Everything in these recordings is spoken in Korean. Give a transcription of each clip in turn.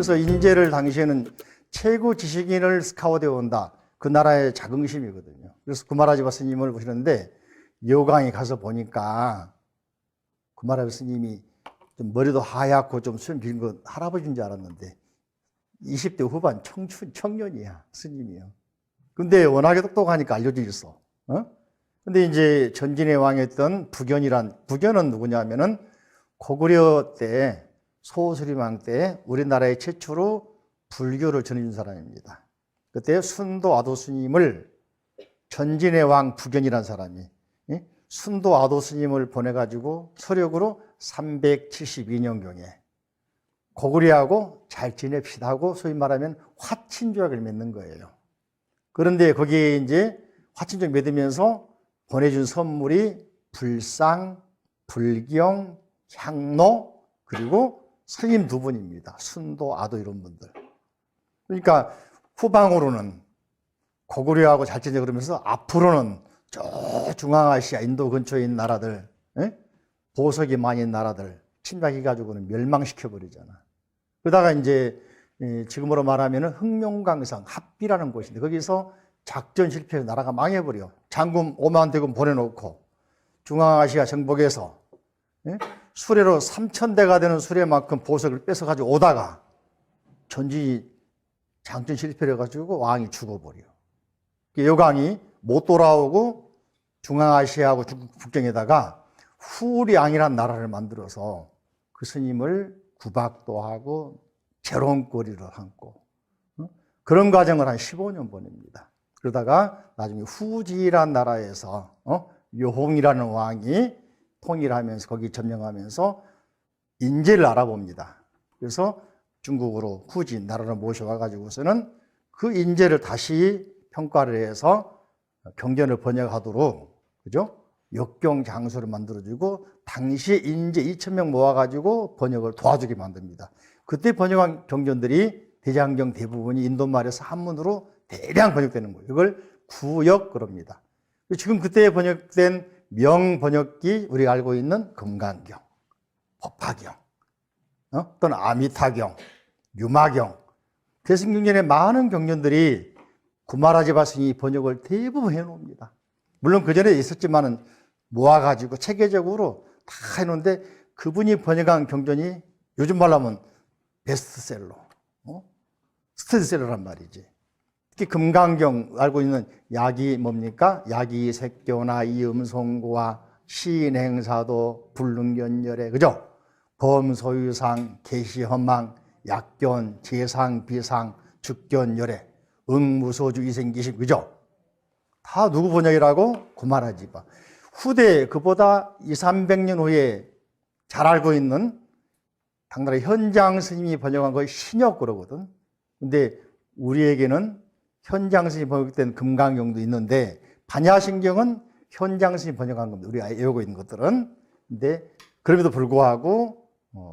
그래서 인재를 당시에는 최고 지식인을 스카우트해 온다. 그 나라의 자긍심이거든요. 그래서 구마라지바 스님을 보시는데 여강에 가서 보니까 구마라지바 스님이 좀 머리도 하얗고 좀 수염 긴 건 할아버지인 줄 알았는데 20대 후반 청년이야, 스님이요. 근데 워낙에 똑똑하니까 알려져 있어. 근데 이제 전진의 왕이었던 부견은 누구냐면은 고구려 때 소수리망 때 우리나라의 최초로 불교를 전해준 사람입니다. 그때 순도 아도 스님을 전진의 왕 부견이라는 사람이 순도 아도 스님을 보내가지고 서력으로 372년경에 고구려하고 잘 지냅시다 하고 소위 말하면 화친조약을 맺는 거예요. 그런데 거기에 이제 화친조약 맺으면서 보내준 선물이 불상, 불경, 향로 그리고 스님 두 분입니다. 순도, 아도 이런 분들. 그러니까 후방으로는 고구려하고 잘 지내 그러면서 앞으로는 저 중앙아시아, 인도 근처에 있는 나라들, 보석이 많이 있는 나라들 침략해가지고는 멸망시켜버리잖아. 그러다가 이제 지금으로 말하면 흑룡강성 합비라는 곳인데 거기서 작전 실패해서 나라가 망해버려. 장군 5만 대군 보내놓고 중앙아시아 정복해서 수레로 3,000대가 되는 수레만큼 보석을 뺏어가지고 오다가 전지 장전 실패를 해가지고 왕이 죽어버려. 여강이 못 돌아오고 중앙아시아하고 중국 국경에다가 후량이라는 나라를 만들어서 그 스님을 구박도 하고 재롱거리를 하고 그런 과정을 한 15년 보냅니다. 그러다가 나중에 후지라는 나라에서 요홍이라는 왕이 통일하면서 거기 점령하면서 인재를 알아봅니다. 그래서 중국으로 후지 나라를 모셔와가지고서는 그 인재를 다시 평가를 해서 경전을 번역하도록 그죠? 역경 장소를 만들어주고 당시 인재 2,000명 모아가지고 번역을 도와주게 만듭니다. 그때 번역한 경전들이 대장경 대부분이 인도말에서 한문으로 대량 번역되는 거예요. 이걸 구역 그럽니다. 지금 그때 번역된 명번역기 우리가 알고 있는 금강경, 법화경, 또는 아미타경, 유마경, 대승경전의 많은 경전들이 구마라지바 스님이 번역을 대부분 해놓습니다. 물론 그 전에 있었지만은 모아가지고 체계적으로 다 해놓는데 그분이 번역한 경전이 요즘 말로 하면 베스트셀러, 스테디셀러란 말이지. 특히 금강경 알고 있는 약이 뭡니까? 약이 색교나 이음송고와 시인행사도 불능견열애 그죠? 범소유상, 계시허망, 약견, 재상, 비상, 죽견열애, 응무소주, 이생기심 그죠? 다 누구 번역이라고? 구마라지바. 후대 그보다 200~300년 후에 잘 알고 있는 당나라 현장 스님이 번역한 거의 신역 그러거든. 근데 우리에게는 현장 스님이 번역된 금강경도 있는데 반야신경은 현장 스님이 번역한 겁니다. 우리가 외우고 있는 것들은. 근데 그럼에도 불구하고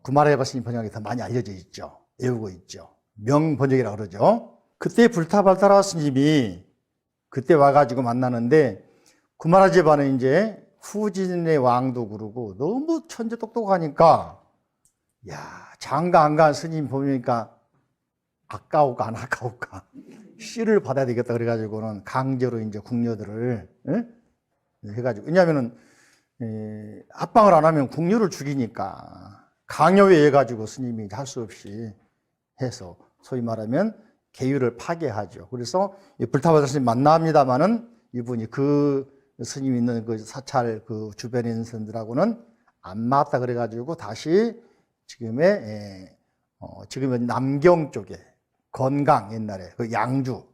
구마라지바 스님이 번역한 게 더 많이 알려져 있죠. 외우고 있죠. 명번역이라고 그러죠. 그때 불타발타라 스님이 그때 와가지고 만나는데 구마라지바는 이제 후진의 왕도 그러고 너무 천재 똑똑하니까 야 장가 안 간 스님 보니까 아까울까 안 아까울까 씨를 받아야 되겠다 그래가지고는 강제로 이제 궁녀들을 해가지고 왜냐하면은 합방을 안 하면 궁녀를 죽이니까 강요에 해가지고 스님이 할 수 없이 해서 소위 말하면 계율을 파괴하죠. 그래서 불타발타 스님 만납니다만은 이분이 그 스님 있는 그 사찰 그 주변에 있는 사람들하고는 안 맞다 그래가지고 다시 지금의 남경 쪽에 건강 옛날에 그 양주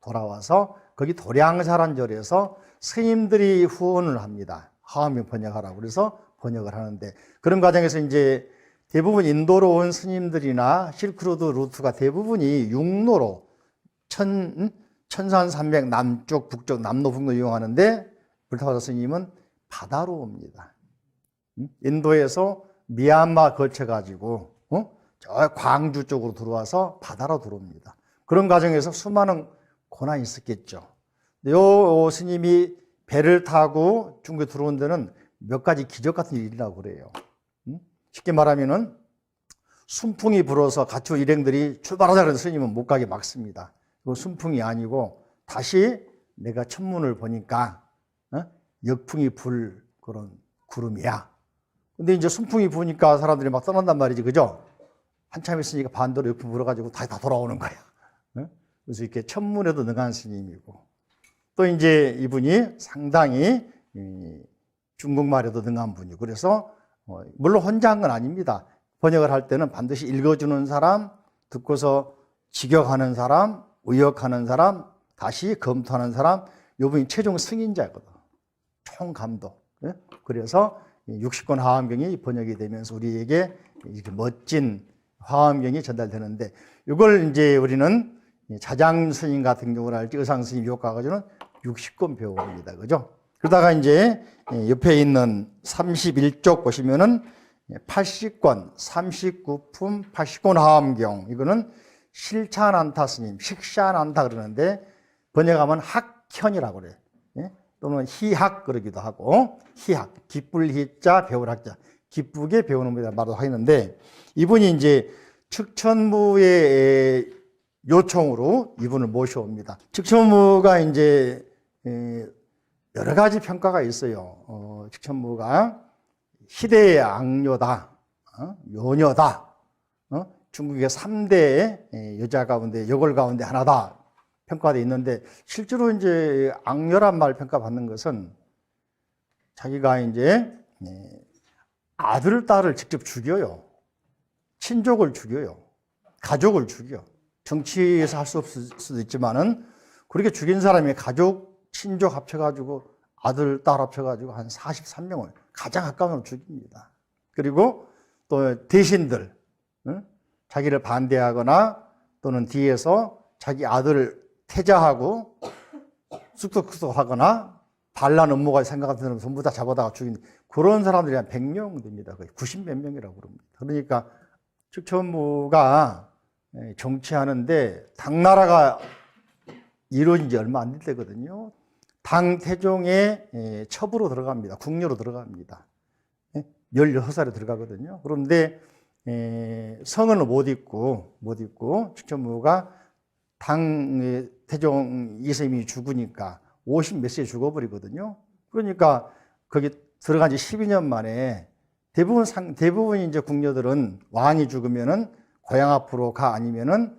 돌아와서 거기 도량사란절에서 스님들이 후원을 합니다. 하암경 번역하라고 그래서 번역을 하는데, 그런 과정에서 이제 대부분 인도로 온 스님들이나 실크로드 루트가 대부분이 육로로 천산산맥 남쪽, 북쪽, 남로, 북로 이용하는데 불타와사 스님은 바다로 옵니다. 인도에서 미얀마 거쳐가지고 저 광주 쪽으로 들어와서 바다로 들어옵니다. 그런 과정에서 수많은 고난이 있었겠죠. 요 스님이 배를 타고 중국에 들어온 데는 몇 가지 기적 같은 일이라고 그래요. 쉽게 말하면은 순풍이 불어서 가축 일행들이 출발하자는 스님은 못 가게 막습니다. 그 순풍이 아니고 다시 내가 천문을 보니까 역풍이 불 그런 구름이야. 근데 이제 순풍이 부니까 사람들이 막 떠난단 말이지, 그죠? 한참 있으니까 반대로 역풍 불어가지고 다시 다 돌아오는 거야. 그래서 이렇게 천문에도 능한 스님이고, 또 이제 이분이 상당히 중국말에도 능한 분이고, 그래서 물론 혼자 한 건 아닙니다. 번역을 할 때는 반드시 읽어주는 사람, 듣고서 직역하는 사람, 의역하는 사람, 다시 검토하는 사람, 이분이 최종 승인자거든. 총감독. 그래서 60권 하암경이 번역이 되면서 우리에게 이렇게 멋진 하암경이 전달되는데, 이걸 이제 우리는 자장 스님 같은 경우는 알지, 의상 스님 효과 가지고는 60권 배워옵니다. 그죠? 그러다가 이제 옆에 있는 31쪽 보시면은 80권, 39품, 80권 하암경, 이거는 실찬안타 스님, 식샤안타 그러는데 번역하면 학현이라고 그래요. 또는 희학 그러기도 하고, 희학, 기쁠 희자, 배울 학자, 기쁘게 배우는 분이라 말도 하겠는데, 이분이 이제 측천무의 요청으로 이분을 모셔옵니다. 측천무가 이제 여러 가지 평가가 있어요. 측천무가 희대의 악녀다, 요녀다, 중국의 3대 여자 가운데, 여걸 가운데 하나다 평가되어 있는데, 실제로 이제 악녀란 말 평가받는 것은 자기가 이제 아들, 딸을 직접 죽여요. 친족을 죽여요. 가족을 죽여. 정치에서 할 수 없을 수도 있지만은 그렇게 죽인 사람이 가족, 친족 합쳐가지고 아들, 딸 합쳐가지고 한 43명을 가장 가까운 사람을 죽입니다. 그리고 또 대신들, 자기를 반대하거나 또는 뒤에서 자기 아들을 태자하고 쑥덕쑥덕하거나 반란 음모가 생각하는 사람 전부 다 잡아다가 죽인 그런 사람들이 한 100명 됩니다. 거의 90몇 명이라고 그럽니다. 그러니까 측천무가 정치하는데 당나라가 이루어진 지 얼마 안 될 때거든요. 당 태종의 첩으로 들어갑니다. 궁녀로 들어갑니다. 16살에 들어가거든요. 그런데 성을 못 입고 측천무가 당 태종 이세민이 죽으니까 50몇 세에 죽어버리거든요. 그러니까 거기 들어간 지 12년 만에 대부분 이제 궁녀들은 왕이 죽으면은 고향 앞으로 가, 아니면은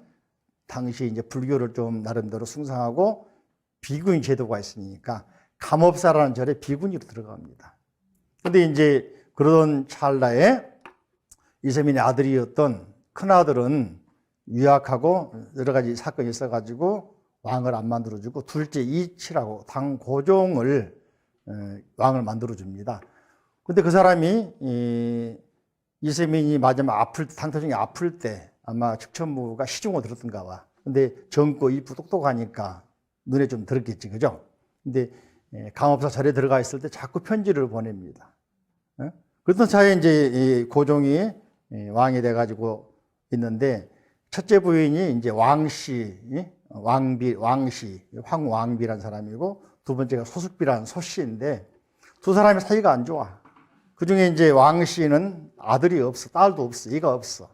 당시 이제 불교를 좀 나름대로 숭상하고 비군 제도가 있으니까 감업사라는 절에 비군으로 들어갑니다. 근데 이제 그러던 찰나에 이세민의 아들이었던 큰아들은 유약하고 여러 가지 사건이 있어가지고 왕을 안 만들어주고 둘째 이치라고 당 고종을 왕을 만들어줍니다. 근데 그 사람이 이세민이 마지막 당 태종이 아플 때 아마 측천무가 시중을 들었던가 봐. 근데 젊고 이쁘 똑똑하니까 눈에 좀 들었겠지, 그죠? 근데 감업사 절에 들어가 있을 때 자꾸 편지를 보냅니다. 그랬던 차에 이제 고종이 왕이 돼가지고 있는데, 첫째 부인이 이제 황왕비라는 사람이고, 두 번째가 소숙비라는 소씨인데, 두 사람의 사이가 안 좋아. 그 중에 이제 왕씨는 아들이 없어, 딸도 없어, 애가 없어.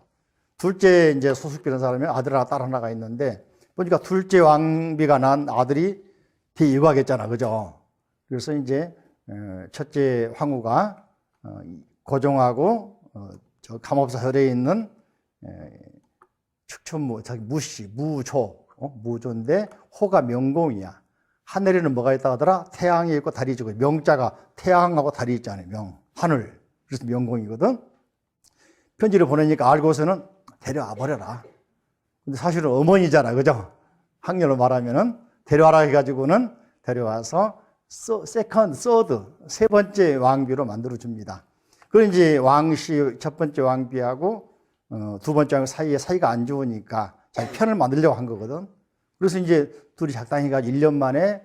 둘째 이제 소숙비라는 사람이 아들 하나, 딸 하나가 있는데, 보니까 둘째 왕비가 난 아들이 되게 유하겠잖아, 그죠? 그래서 이제 첫째 황후가 고종하고 저 감업사 절에 있는 측천무, 자기 무조인데 호가 명공이야. 하늘에는 뭐가 있다 하더라? 태양이 있고 달이 있고, 명자가 태양하고 달이 있잖아요. 하늘. 그래서 명공이거든. 편지를 보내니까 알고서는 데려와 버려라. 근데 사실은 어머니잖아, 그죠? 학렬로 말하면은 데려와라 해가지고는 데려와서 세컨드, 서드, 세 번째 왕비로 만들어줍니다. 그럼 이제 왕씨, 첫 번째 왕비하고 두 번째 왕비 사이에 사이가 안 좋으니까 자기 편을 만들려고 한 거거든. 그래서 이제 둘이 작당해 가지고 1년 만에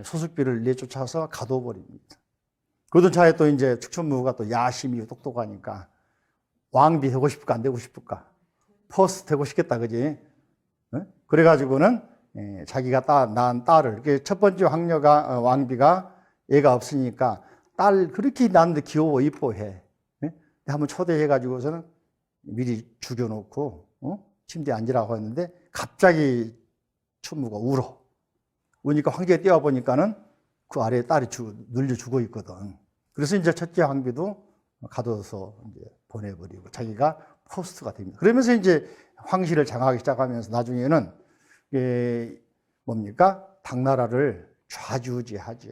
소숙비를 내쫓아서 가둬버립니다. 그러던 차에 또 이제 축천무가 또 야심이 똑똑하니까 왕비 되고 싶을까 안 되고 싶을까? 퍼스트 되고 싶겠다, 그지? 그래가지고는 자기가 낳은 딸을, 첫 번째 왕비가 애가 없으니까 딸 그렇게 낳는데 귀여워 이뻐해. 한번 초대해가지고서는 미리 죽여놓고 침대에 앉으라고 했는데 갑자기 춘무가 울어. 우니까 황제가 뛰어보니까는 그 아래에 딸이 눌려 죽어 있거든. 그래서 이제 첫째 왕비도 가둬서 이제 보내버리고 자기가 포스트가 됩니다. 그러면서 이제 황실을 장악하기 시작하면서 나중에는 뭡니까? 당나라를 좌지우지하죠.